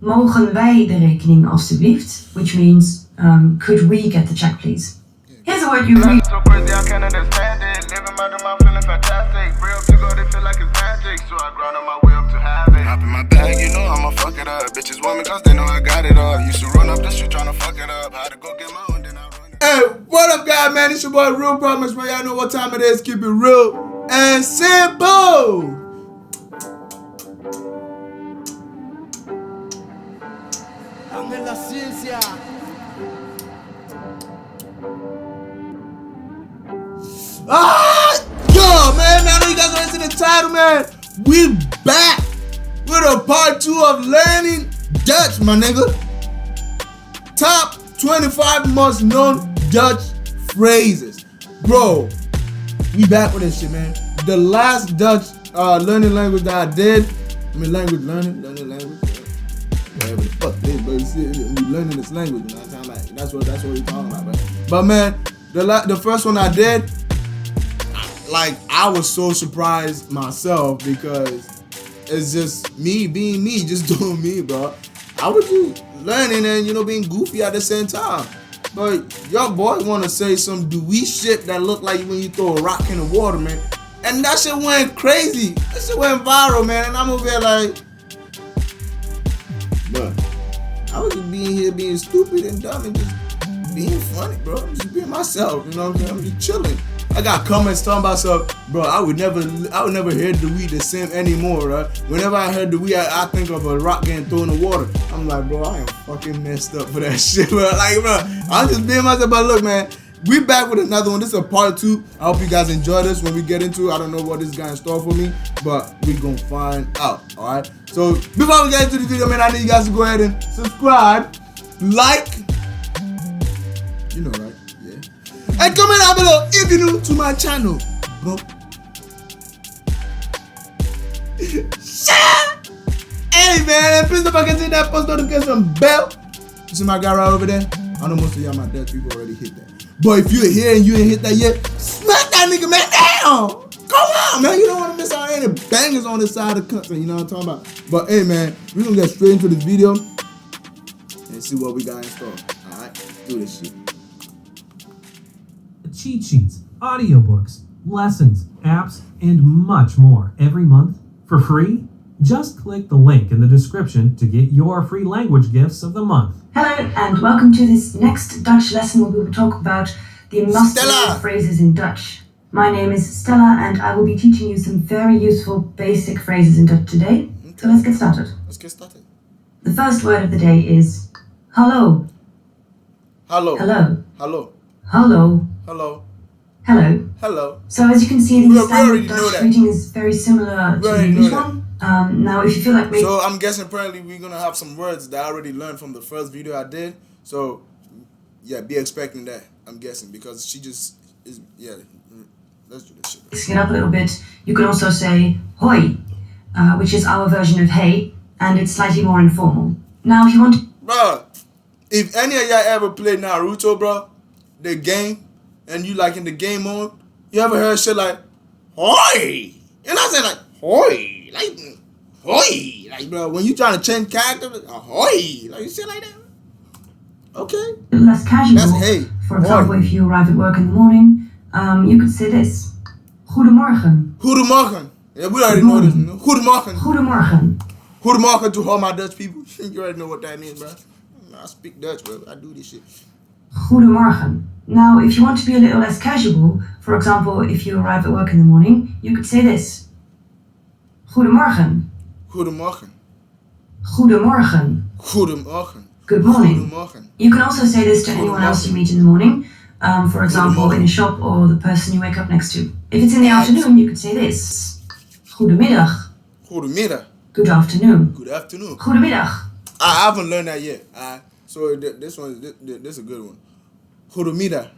Mogen wij de rekening alstublieft? Which means, could we get the check please? Here's a word you read. So crazy I can't understand it. Living my dream, I'm feeling fantastic. Real to go, they feel like it's magic. So I grind on my way up to have it. Hop in my bag, you know I'ma fuck it up. Bitches want me cause they know I got it all. Used to run up the street trying to fuck it up. Had to go get my own, then I run it. Hey, what up, guys, man? It's your boy RealPelmx, man. Y'all know what time it is. Keep it real and simple. Ande la ciencia. Yo, man, I know you guys already seen the title, man. We back with a part 2 of learning Dutch, my nigga. Top 25 most known Dutch phrases. Bro, we back with this shit, man. The last Dutch learning language that I did, language. Whatever the fuck it is, but you see, we learning this language, you know what I'm saying? Like, that's what we're talking about, bro. But man, the first one I did, like, I was so surprised myself because it's just me being me, just doing me, bro. I was just learning and, you know, being goofy at the same time. But your boy want to say some dewey shit that look like when you throw a rock in the water, man. And that shit went crazy. That shit went viral, man. And I'm over here like, bro, I was just being here being stupid and dumb and just being funny, bro. I'm just being myself, you know what I'm saying? I'm just chilling. I got comments talking about stuff, bro. I would never hear the weed the same anymore, right? Whenever I heard the weed, I think of a rock getting thrown in the water. I'm like, bro, I am fucking messed up for that shit, bro. Like, bro, I'm just being myself. But look, man, we back with another one. This is a part 2. I hope you guys enjoy this when we get into it. I don't know what this guy in store for me, but we gonna find out, all right? So before we get into the video, man, I need you guys to go ahead and subscribe, like, you know, right? And comment down below if you're new to my channel, bro. Hey, man, please don't forget to hit that post notification bell. You see my guy right over there? I know most of y'all, my Dutch people, already hit that. But if you're here and you ain't hit that yet, smack that nigga, man, down. Come on, man. You don't want to miss out any bangers on this side of the country. You know what I'm talking about? But, hey, man, we're going to get straight into this video and see what we got in store. All right? Do this shit. Cheat sheets, audiobooks, lessons, apps, and much more every month for free? Just click the link in the description to get your free language gifts of the month. Hello and welcome to this next Dutch lesson where we will talk about the must-know phrases in Dutch. My name is Stella and I will be teaching you some very useful basic phrases in Dutch today. So let's get started. The first word of the day is hallo. Hallo. Hello. Hallo. Hallo. Hello. Hello. Hello. So as you can see, the standard Dutch greeting is very similar to the English one. Now, if you feel like so I'm guessing apparently we're gonna have some words that I already learned from the first video I did. So yeah, be expecting that. I'm guessing because she just is. Yeah, let's do this shit. Mixing it up a little bit, you can also say hoi, which is our version of hey, and it's slightly more informal. Now, if you want to, bro, if any of y'all ever played Naruto, bro, the game. And you like in the game mode, you ever heard shit like, hoi? And I said like, hoi, like, bro, when you trying to change character, hoi, like shit like that. Okay. Less casual. That's hey. For example, if you arrive at work in the morning, you could say this. Goedemorgen. Goedemorgen. Yeah, we already know this. You know? Goedemorgen. Goedemorgen. Goedemorgen to all my Dutch people. You already know what that means, bro. I speak Dutch, bro. I do this shit. Goedemorgen. Now, if you want to be a little less casual, for example, if you arrive at work in the morning, you could say this. Goedemorgen. Goedemorgen. Goedemorgen. Goedemorgen. Good morning. Goedemorgen. You can also say this to anyone else you meet in the morning, for example, in a shop or the person you wake up next to. If it's in the afternoon, you could say this. Goedemiddag. Goedemiddag. Good afternoon. Good afternoon. Goedemiddag. I haven't learned that yet. So this is a good one. Goedemiddag.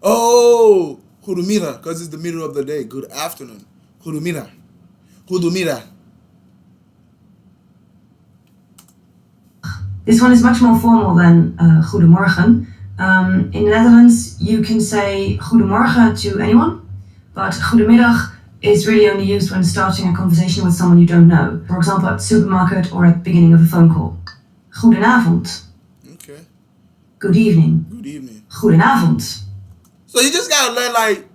Oh, goedemiddag, because it's the middle of the day. Good afternoon. Goedemiddag. Goedemiddag. This one is much more formal than goedemorgen. In the Netherlands, you can say goedemorgen to anyone, but goedemiddag is really only used when starting a conversation with someone you don't know. For example, at the supermarket or at the beginning of a phone call. Goedenavond. Okay. Good evening. Good evening. Goedenavond. So you just gotta learn like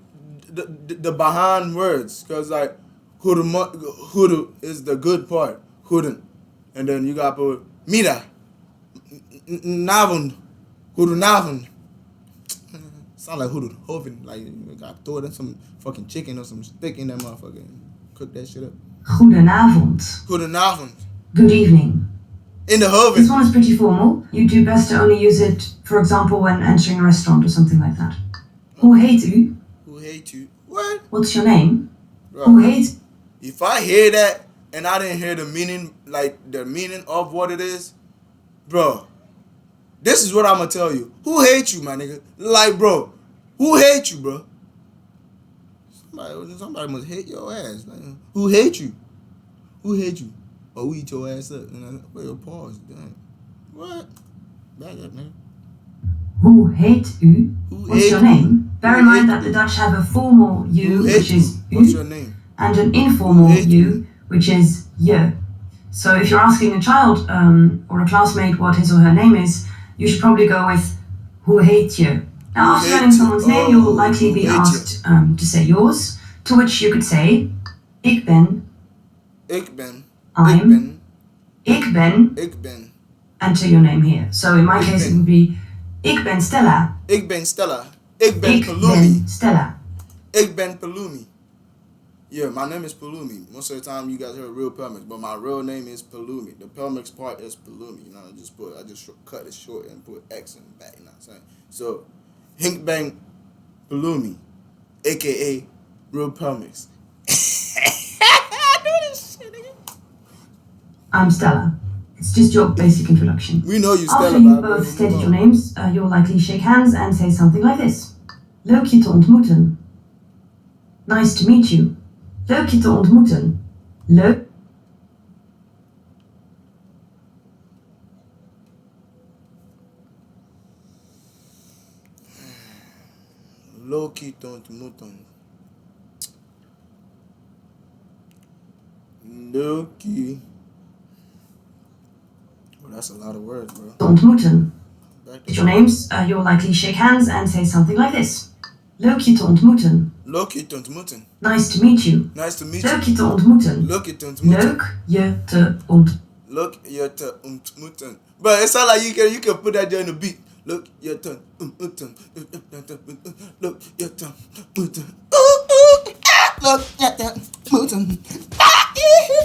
the behind words, cause like hudu is the good part, huden, and then you gotta put mira, navund, hudu navund. Sound like hudu hoven, like you gotta throw it in some fucking chicken or some steak in that motherfucker and cook that shit up. Goedenavond. Hudu navund. Good evening. In the oven. This one is pretty formal. You do best to only use it, for example, when entering a restaurant or something like that. Hoe heet u? Who hate you? What? What's your name? Bro, Hoe heet? if I hear that and I didn't hear the meaning, like the meaning of what it is, bro, this is what I'm gonna tell you. Who hates you, my nigga? Like, bro, who hates you, bro? Somebody must hate your ass. Like, who hates you? Who hates you? Oh, we eat your ass up. Wait a pause. Damn. What? Back up, man. Hoe heet u? Who What's hate your you? name? Bear in Who mind hate that the you? Dutch have a formal Who you, hates which is you? What's u, your name? and an informal Who hate you, you? which is je. So if you're asking a child or a classmate what his or her name is, you should probably go with hoe heet je. Now, after Who learning hate you? someone's name, you'll likely who be hate you? asked to say yours, to which you could say, ik ben, Ik ben. I'm, ik ben, Ik ben. enter your name here. So in my Ik case, it ben. would be, ik ben Stella. Ik ben Stella. Ik ben Ik Palumi. ben Stella. Ik ben Palumi. Yeah, my name is Palumi. Most of the time you guys heard RealPelmx, but my real name is Palumi. The Pelmx part is Palumi. You know, I just cut it short and put X in the back. You know what I'm saying? So, Hink Bang Palumi, aka RealPelmx. I know this shit, nigga. I'm Stella. It's just your basic introduction. We know you After Stella, you but both stated your names, you'll likely shake hands and say something like this. Leuk je te ontmoeten. Nice to meet you. Leuk je te ontmoeten. Leuk. Loki don't muton. Loki. Well, that's a lot of words, bro. Te ontmoeten. Back Your names, you'll likely shake hands and say something like this. Leuk je te ontmoeten. Loki don't muton. Nice to meet you. Nice to meet you. Leuk je te ontmoeten. Loki don't muton. Leuk je te ontmoeten. Look your muton. But it sounds like you can put that during the beat. Look your tongue, muton. Look your tongue, muton. Look your tongue, muton.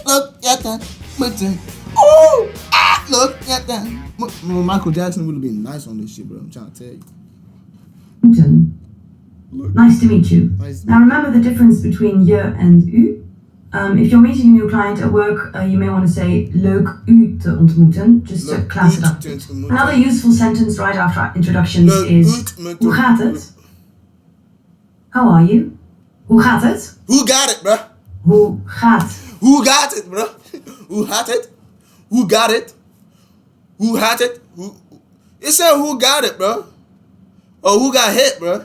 Look your tongue, muton. Ooh, look your tongue. Michael Jackson would have been nice on this shit, bro. I'm trying to tell you. Ontmoeten. Nice to meet you. Nice to Now remember the difference between je and u. If you're meeting a new client at work, you may want to say leuk u te ontmoeten, just to Leuk class u it up. te ontmoeten. Another useful sentence right after introductions Leuk is u te ontmoeten. hoe gaat het? How are you? Hoe gaat het? Who got it, bro? Hoe gaat? Who got it, bro? Who had it? Who got it? Who had it? Who? It said who got it, bro? Or who got hit, bro?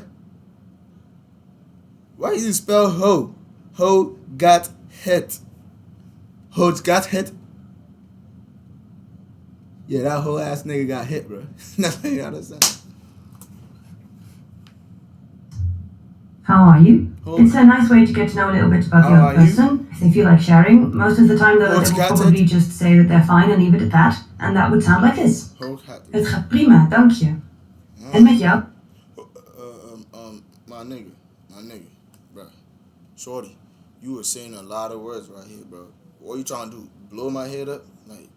Why you spell ho? Ho got hit. Ho got hit. Yeah, that whole ass nigga got hit, bro. That's what you understand. How are you? Ho- It's a nice way to get to know a little bit about the How other are you? person, if they feel like sharing. Most of the time, though, What's they will got probably it? just say that they're fine and leave it at that. And that would sound like this. Ho got Het gaat prima, dank je. En met jou? my nigga, bro. Shorty, you were saying a lot of words right here, bro. What you trying to do? Blow my head up? Like,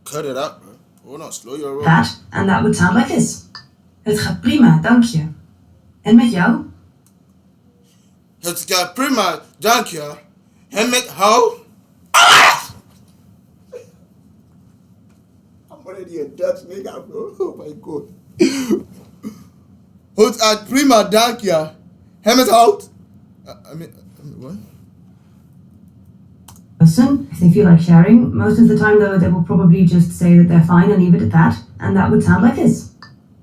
cut it out, bro. Hold on, slow your roll. That, and that would sound like this. Het gaat prima, dank je. En met jou? Het gaat prima, dank je. En met how? I'm already a Dutch nigga, bro. Oh my god. Het gaat prima, dank je. En met hout? I mean, what? Person, if they feel like sharing. Most of the time, though, they will probably just say that they're fine and leave it at that. And that would sound like this.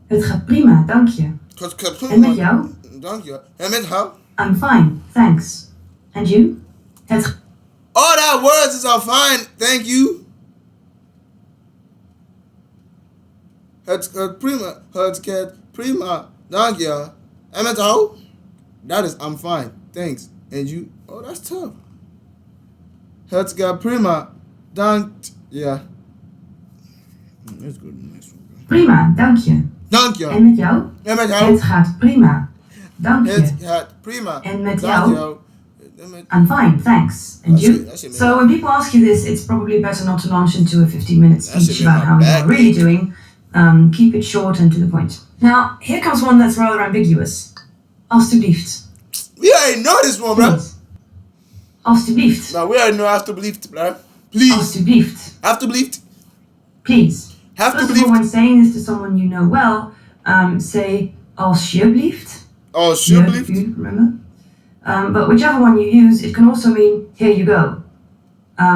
Het gaat prima, dank je. Het gaat prima. En met jou? Dank je. En met how? I'm fine, thanks. And you? Het g- All that words is all fine, thank you. Het prima. Het gaat prima. Dank je. En met jou? That is, I'm fine. Thanks. And you? Oh, that's tough. Het gaat prima. Dank je. Let's go to the next one. Prima, dank je. Dank je. En met jou? En met jou? Het gaat prima. Dank je. Het gaat prima. En met Dank jou? En met- I'm fine, thanks. And That's you? it, that's it, man. So when people ask you this, it's probably better not to launch into a 15-minute That shit speech made about my how back you're really ache. doing. Keep it short and to the point. Now, here comes one that's rather ambiguous. Alsjeblieft. We already know this one, bro. Please. Alsjeblieft. Now we already know alsjeblieft, bro. Please. Alsjeblieft. Alsjeblieft. Please. Have to First of believe. all, when saying this to someone you know well, say alsjeblieft. Alsjeblieft. You remember? But whichever one you use, it can also mean here you go.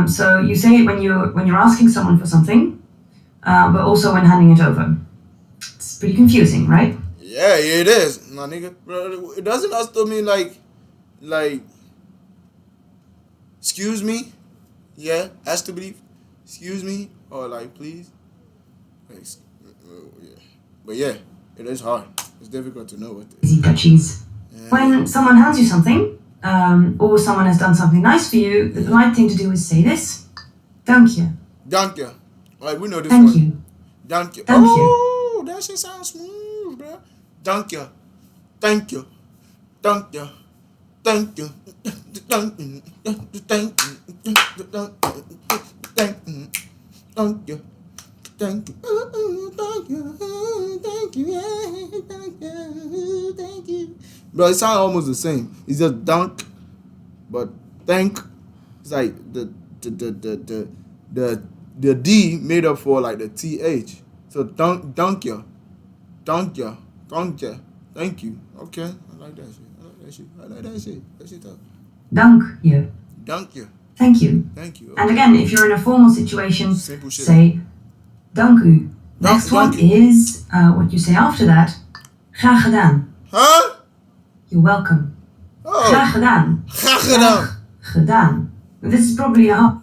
So you say it when you're asking someone for something, but also when handing it over. It's pretty confusing, right? Yeah, it is, my nigga. Bro, it doesn't also mean like, excuse me, yeah, alsjeblieft, excuse me, or like, please. Like, yeah. But yeah, it is hard. It's difficult to know what it is. Easy Dutchies. When someone hands you something, or someone has done something nice for you, the polite thing to do is say this. Dank je. Dank je. Alright, we know this Thank one. you. Dank je. Dank je. Oh, that shit sounds smooth, bro. Dank je. Thank you. Dank je. Thank you. Thank you. Thank you. Thank you. Thank you. Thank you. Thank you. Thank you. Thank you. Thank you. Bro, it sounds almost the same. It's just dunk, but thank. It's like the D made up for like the TH. So dunk you. Thank you. Thank you. Thank you. Okay. I like that shit. I like that shit. I like that shit. That shit tough. Dank je. Thank you. Thank you. Thank you. And again, if you're in a formal situation, Simple shit. say dank u. Next Dank one u. is what you say after that. Graag gedaan. Huh? You're welcome. Oh. Graag gedaan. Graag gedaan. Gedaan. This is probably a hard.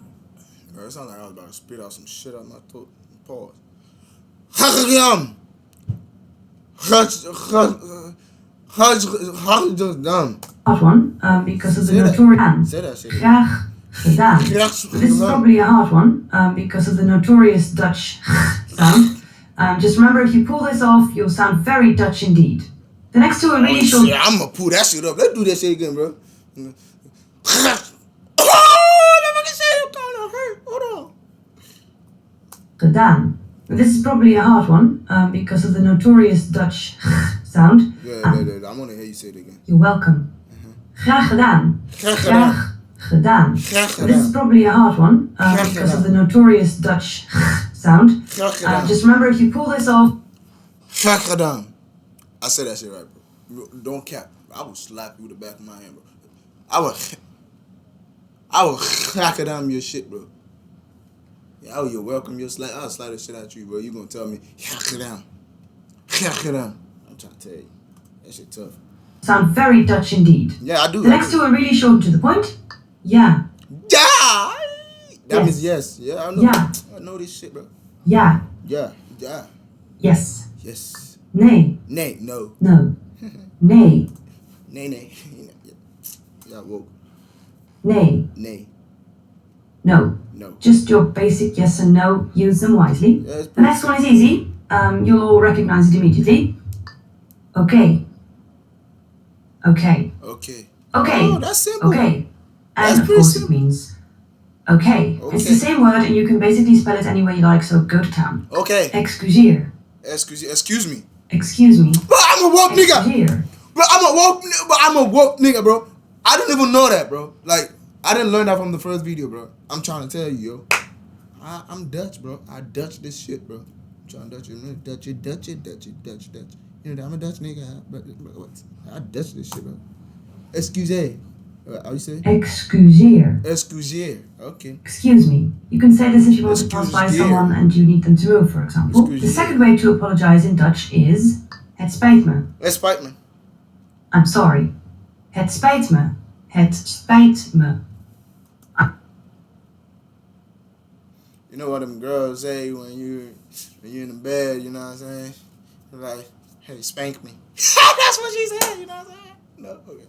Bro, it sounds like I was about to spit out some shit out my throat. Pause. Graag gedaan. Graag gedaan. hard one because of the Say that. notorious. Say that shit. Graag gedaan. Graag This is gedaan. probably a hard one because of the notorious Dutch sound. Just remember, if you pull this off, you'll sound very Dutch indeed. The next two are really short. Yeah, I'm gonna pull that shit up. Let's do that shit again, bro. Oh, that fucking shit kind of hurt. Hold on. Gedaan. This is probably a hard one because of the notorious Dutch sound. Yeah, I'm gonna hear you say it again. You're welcome. Graag gedaan. Graag gedaan. Graag gedaan. Graag This is gedaan. probably a hard one Graag because of gedaan. the notorious Dutch sound. Graag gedaan. Just remember, if you pull this off, Graag gedaan. I said that shit right, bro. Don't cap. I will slap you with the back of my hand, bro. I will crack it on your shit, bro. Yeah, you're welcome. I'll slide the shit at you, bro. You gonna tell me, crack it down. Crack it down. I'm trying to tell you. That shit tough. sound very Dutch indeed. Yeah, I do. The next two are really short and to the point. Yeah. Yeah. That Yes. means yes. Yeah, I know. Yeah. I know this shit, bro. Ja. Yeah. Yeah. Yes. Yes. Nee. Nay. No. No. Nee. Nay. Yeah, woke. Nee. Nay. No. No. Just your basic yes and no. Use them wisely. Yeah, it's The next one is easy. You'll all recognize it immediately. Okay. Okay. Okay. Okay. Oh, that's simple. Okay. That's And of pretty course it simple. means okay. It's the Okay. same word and you can basically spell it any way you like, so go to town. Okay. Excuseer. Excuse me. Excuse me. Bro, I'm a woke nigga. Excuseer. Bro, I'm a woke nigga, bro. I didn't even know that, bro. Like, I didn't learn that from the first video, bro. I'm trying to tell you, yo. I'm Dutch, bro. I Dutch this shit, bro. I'm trying to Dutch it. Dutch it. You know, I'm a Dutch nigga. But what? I Dutch this shit, bro. Excuse. How you say? Excuseer. Excuseer. Okay. Excuse me. You can say this if you want to pass by Excuseer. someone and you need them to move, for example. The Excuseer. second way to apologize in Dutch is het spijt me. Let's fight, man. I'm sorry. Het spijt me. Het spijt me. You know what them girls say when you're in the in bed, you know what I'm saying? Like, hey, spank me. That's what she said, you know what I'm saying? No, okay.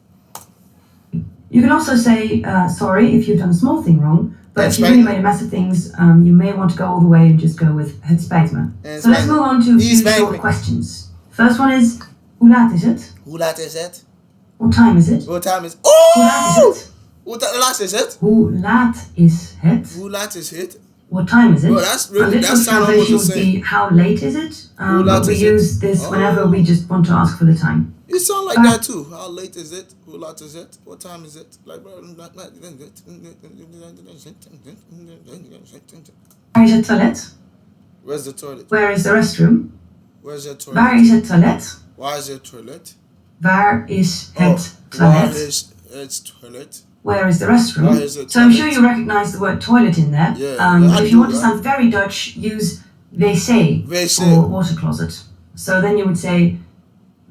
You can also say sorry if you've done a small thing wrong, but if you've really made a mess of things, you may want to go all the way and just go with het spijt me. So let's move on to a few short questions. First one is, hoe laat is het? Hoe laat is het? What time is it? What time is... Hoe laat is het? Hoe laat is het? Hoe laat is het? Hoe laat is het? What time is it? Bro, that's really, a literal translation would be, how late is it? But we use this whenever we just want to ask for the time. You sound like that too. How late is it? Hoe laat is it? What time is it? Like, bro, Waar is het toilet? where's the toilet? Where is the restroom? Where's the toilet? Waar is het toilet? Why is there toilet? Waar is het Where toilet? is its toilet? Where is the restroom? Where is the So I'm sure toilet? you recognize the word toilet in there. Yeah, If you want to sound very Dutch, use wc or water closet. So then you would say,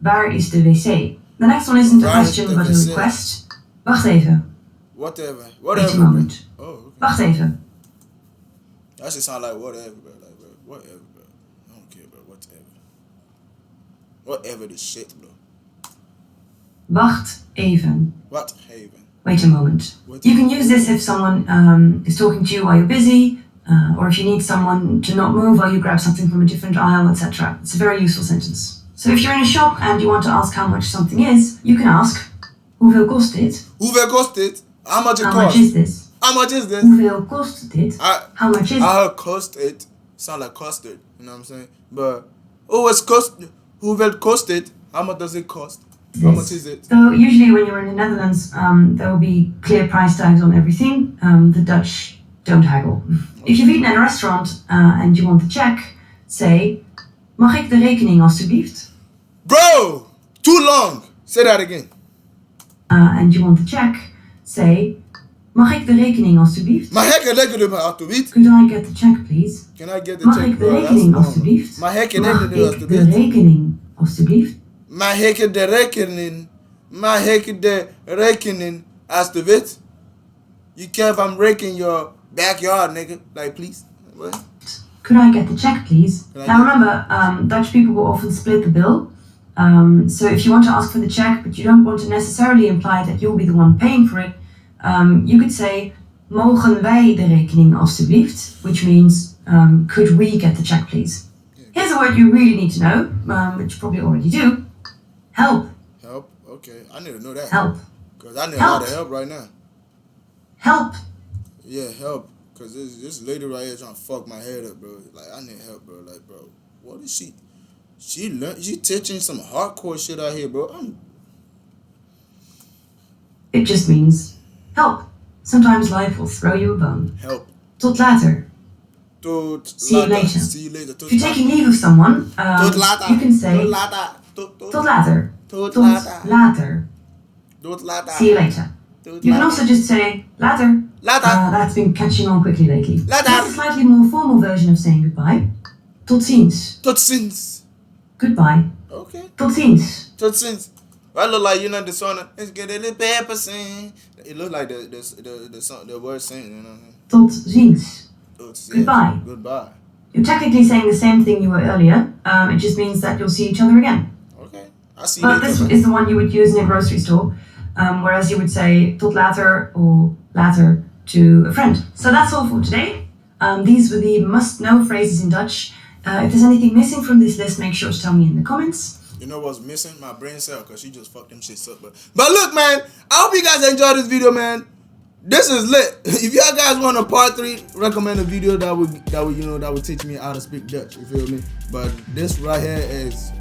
waar is de wc? The next one isn't a Waar is question de but a wc? request. Wacht even. Whatever. Wait a moment. Oh, okay. Wacht even. That should sound like whatever, bro. Like, bro, whatever, bro. I don't care, bro. Whatever. Whatever the shit, bro. Wacht even. What haven? Wait a moment. You can use this if someone is talking to you while you're busy, or if you need someone to not move while you grab something from a different aisle, etc. It's a very useful sentence. So if you're in a shop and you want to ask how much something is, you can ask, hoeveel kost dit? Hoeveel kost dit? How much it How cost? much is this? How much is this? Hoeveel kost dit? How much is it? I heard cost it. Sound like custard. You know what I'm saying? But, it's cost. Hoeveel kost it? How much does it cost? How much is it? So usually when you're in the Netherlands, there will be clear price tags on everything. The Dutch don't haggle. If you've eaten at a restaurant and you want the check, say, mag ik de rekening alstublieft? Bro! Too long! Say that again. And you want the check, say, mag ik de rekening alstublieft? Mag ik de rekening alstublieft? Could I get the check, please? Can I get the Mag check, ik de bro? rekening alstublieft? Mag ik de Mag rekening ik de alstublieft? rekening alstublieft? Mag ik de rekening? Mag ik de rekening alstublieft? You care if I'm raking your backyard, nigga? Like, please? What? Could I get the check, please? Now remember, Dutch people will often split the bill. So if you want to ask for the check, but you don't want to necessarily imply that you'll be the one paying for it, you could say, mogen wij de rekening alstublieft? Which means, could we get the check, please? Here's a word you really need to know, which you probably already do. Help. Help? Okay, I need to know that. Help. Because I need a lot of help right now. Help. Yeah, help. Because this lady right here trying to fuck my head up, bro. Like, I need help, bro. Like, bro, what is she? She teaching some hardcore shit out here, bro. It just means help. Sometimes life will throw you a bone. Help. Tot later. See you later. See you later. If you're taking leave of someone, you can say tot later. Tot later. See you later. You can also just say later. That's been catching on quickly lately. That's a slightly more formal version of saying goodbye. Tot ziens. Tot ziens. Goodbye. Okay. Tot ziens. Tot ziens. I look like, you know, the song, let's get a little pepper sing. It look like the song, the word sing, you know what I mean? Tot ziens. Goodbye. Goodbye. You're technically saying the same thing you were earlier. It just means that you'll see each other again. Okay. I see you But this is the one you would use in a grocery store. Whereas you would say tot later or later to a friend. So that's all for today. These were the must-know phrases in Dutch. If there's anything missing from this list, make sure to tell me in the comments. You know what's missing? My brain cell, because she just fucked them shits up. But look, man, I hope you guys enjoyed this video, man. This is lit. If y'all guys want a part 3, recommend a video that would teach me how to speak Dutch. You feel me? But this right here is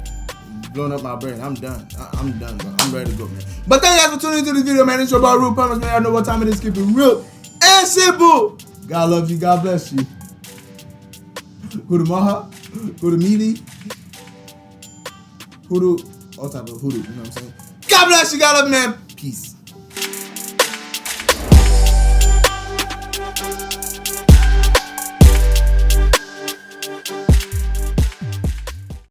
blowing up my brain. I'm done. I'm done, bro. I'm ready to go, man. But thank you guys for tuning into this video, man. It's your boy RealPelmx, man. I know what time it is. Keep it real and simple. God love you. God bless you. Goedemorgen. Goedemiddag. Hoodoo. All type of hoodoo. You know what I'm saying? God bless you. God love you, man. Peace.